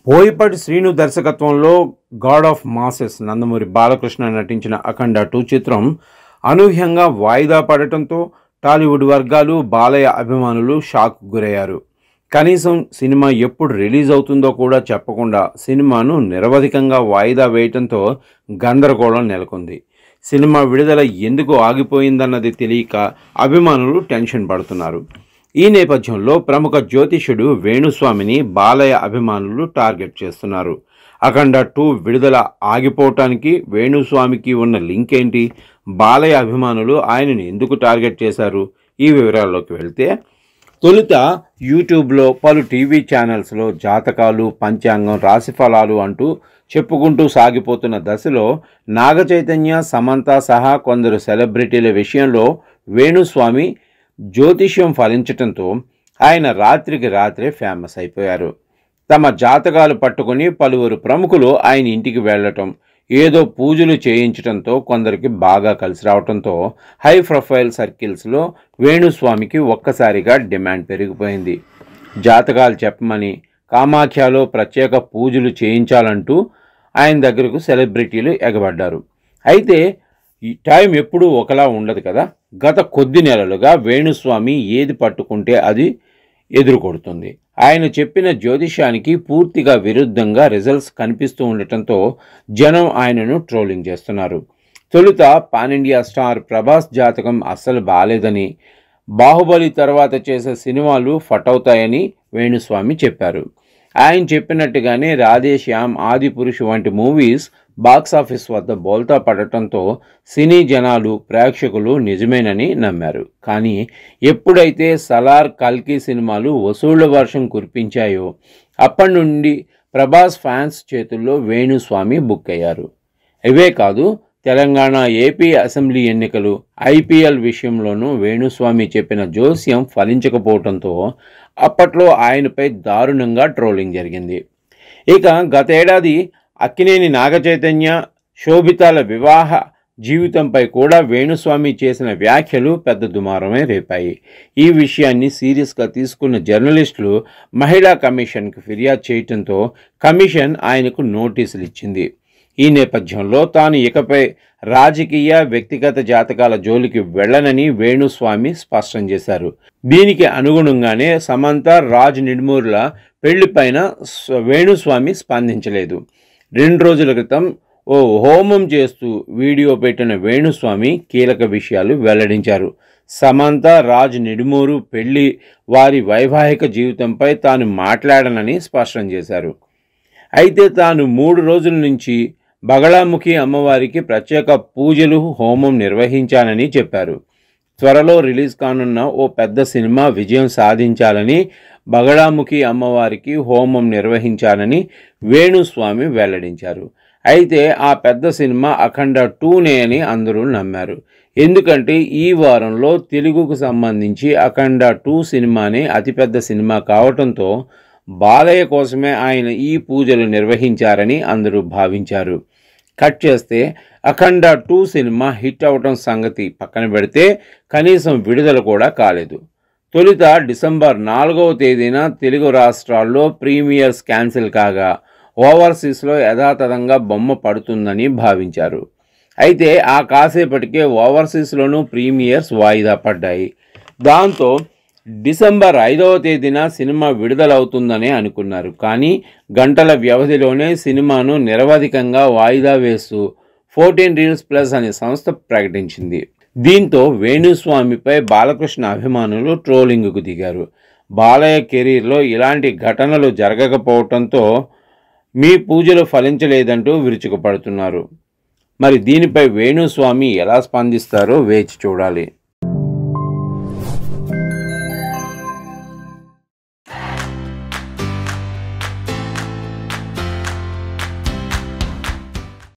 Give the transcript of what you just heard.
బోయపాటి శ్రీను దర్శకత్వంలో God of masses Nandamuri Balakrishna నటించిన అఖండ 2 చిత్రం అనూహ్యంగా వాయిదా పడటంతో టాలీవుడ్ వర్గాలు బాలయ్య అభిమానులు షాక్ గురయ్యారు. కనీసం సినిమా ఎప్పుడు రిలీజ్ అవుతుందో కూడా చెప్పకుండా సినిమాను నిరవధికంగా వాయిదా వేయటంతో గందరగోళం నెలకొంది. సినిమా విడుదల ఎందుకు ఆగిపోయిందన్నది తెలియక అభిమానులు టెన్షన్ పడుతున్నారు. ఈ నేపథ్యంలో ప్రముఖ జ్యోతిష్యుడు వేణుస్వామిని బాలయ్య అభిమానులు టార్గెట్ చేస్తున్నారు. అఖండ 2 విడుదల ఆగిపోవటానికి వేణుస్వామికి ఉన్న లింక్ ఏంటి? బాలయ్య అభిమానులు ఆయనను ఎందుకు టార్గెట్ చేశారు? ఈ వివరాల్లోకి వెళ్తే, తొలుత యూట్యూబ్లో పలు టీవీ ఛానల్స్లో జాతకాలు, పంచాంగం, రాశిఫలాలు అంటూ చెప్పుకుంటూ సాగిపోతున్న దశలో నాగచైతన్య, సమంత సహా కొందరు సెలబ్రిటీల విషయంలో వేణుస్వామి జ్యోతిష్యం ఫలించటంతో ఆయన రాత్రికి రాత్రే ఫేమస్ అయిపోయారు. తమ జాతకాలు పట్టుకుని పలువురు ప్రముఖులు ఆయన ఇంటికి వెళ్ళటం, ఏదో పూజలు చేయించడంతో కొందరికి బాగా కలిసి రావడంతో హై ప్రొఫైల్ సర్కిల్స్లో వేణుస్వామికి ఒక్కసారిగా డిమాండ్ పెరిగిపోయింది. జాతకాలు చెప్పమని, కామాఖ్యలో ప్రత్యేక పూజలు చేయించాలంటూ ఆయన దగ్గరకు సెలబ్రిటీలు ఎగబడ్డారు. అయితే ఈ టైం ఎప్పుడూ ఒకలా ఉండదు కదా. గత కొద్ది నెలలుగా వేణుస్వామి ఏది పట్టుకుంటే అది ఎదురుకొడుతుంది. ఆయన చెప్పిన జ్యోతిష్యానికి పూర్తిగా విరుద్ధంగా రిజల్ట్స్ కనిపిస్తూ ఉండటంతో జనం ఆయనను ట్రోలింగ్ చేస్తున్నారు. తొలుత పాన్ ఇండియా స్టార్ ప్రభాస్ జాతకం అస్సలు బాలేదని, బాహుబలి తర్వాత చేసే సినిమాలు ఫటవుతాయని వేణుస్వామి చెప్పారు. ఆయన చెప్పినట్టుగానే రాధేశ్యామ్, ఆదిపురుష్ వంటి మూవీస్ బాక్సాఫీస్ వద్ద బోల్తా పడటంతో సినీ జనాలు, ప్రేక్షకులు నిజమేనని నమ్మారు. కానీ ఎప్పుడైతే సలార్, కల్కి సినిమాలు వసూళ్ల వర్షం కురిపించాయో అప్పటి నుండి ప్రభాస్ ఫ్యాన్స్ చేతుల్లో వేణుస్వామి బుక్ అయ్యారు. ఇవే కాదు, తెలంగాణ, ఏపీ అసెంబ్లీ ఎన్నికలు, ఐపీఎల్ విషయంలోనూ వేణుస్వామి చెప్పిన జోస్యం ఫలించకపోవడంతో అప్పట్లో ఆయనపై దారుణంగా ట్రోలింగ్ జరిగింది. ఇక గతేడాది అక్కినేని నాగచైతన్య, శోభితాల వివాహ జీవితంపై కూడా వేణుస్వామి చేసిన వ్యాఖ్యలు పెద్ద దుమారమే రేపాయి. ఈ విషయాన్ని సీరియస్గా తీసుకున్న జర్నలిస్టులు మహిళా కమిషన్కు ఫిర్యాదు చేయడంతో కమిషన్ ఆయనకు నోటీసులు ఇచ్చింది. ఈ నేపథ్యంలో తాను ఇకపై రాజకీయ, వ్యక్తిగత జాతకాల జోలికి వెళ్లనని వేణుస్వామి స్పష్టం చేశారు. దీనికి అనుగుణంగానే సమంత, రాజ్ నిడుమూర్ల పెళ్లిపైన వేణుస్వామి స్పందించలేదు. 2 రోజుల క్రితం ఓ హోమం చేస్తూ వీడియో పెట్టిన వేణుస్వామి కీలక విషయాలు వెల్లడించారు. సమంత, రాజ్ నిడుమూరు పెళ్లి, వారి వైవాహిక జీవితంపై తాను మాట్లాడనని స్పష్టం చేశారు. అయితే తాను 3 రోజుల నుంచి బగళాముఖి అమ్మవారికి ప్రత్యేక పూజలు, హోమం నిర్వహించానని చెప్పారు. త్వరలో రిలీజ్ కానున్న ఓ పెద్ద సినిమా విజయం సాధించాలని బగళాముఖి అమ్మవారికి హోమం నిర్వహించానని వేణుస్వామి వెల్లడించారు. అయితే ఆ పెద్ద సినిమా అఖండ 2నే అని అందరూ నమ్మారు. ఎందుకంటే ఈ వారంలో తెలుగుకు సంబంధించి అఖండ 2 సినిమానే అతిపెద్ద సినిమా కావటంతో బాలయ్య కోసమే ఆయన ఈ పూజలు నిర్వహించారని అందరూ భావించారు. కట్ చేస్తే అఖండ 2 సినిమా హిట్ అవటం సంగతి పక్కన పెడితే కనీసం విడుదల కూడా కాలేదు. తొలుత డిసెంబర్ 4వ తేదీన తెలుగు రాష్ట్రాల్లో ప్రీమియర్స్ క్యాన్సిల్ కాగా ఓవర్సీస్లో యథాతథంగా బొమ్మ పడుతుందని భావించారు. అయితే ఆ కాసేపటికే ఓవర్సీస్లోనూ ప్రీమియర్స్ వాయిదా పడ్డాయి. దాంతో డిసెంబర్ 5వ తేదీన సినిమా విడుదలవుతుందనే అనుకున్నారు. కానీ గంటల వ్యవధిలోనే సినిమాను నిరవధికంగా వాయిదా వేస్తూ 14 Reels Plus అనే సంస్థ ప్రకటించింది. దీంతో వేణుస్వామిపై బాలకృష్ణ అభిమానులు ట్రోలింగ్కు దిగారు. బాలయ్య కెరీర్లో ఇలాంటి ఘటనలు జరగకపోవడంతో మీ పూజలు ఫలించలేదంటూ విరుచుకుపడుతున్నారు. మరి దీనిపై వేణుస్వామి ఎలా స్పందిస్తారో వేచి చూడాలి.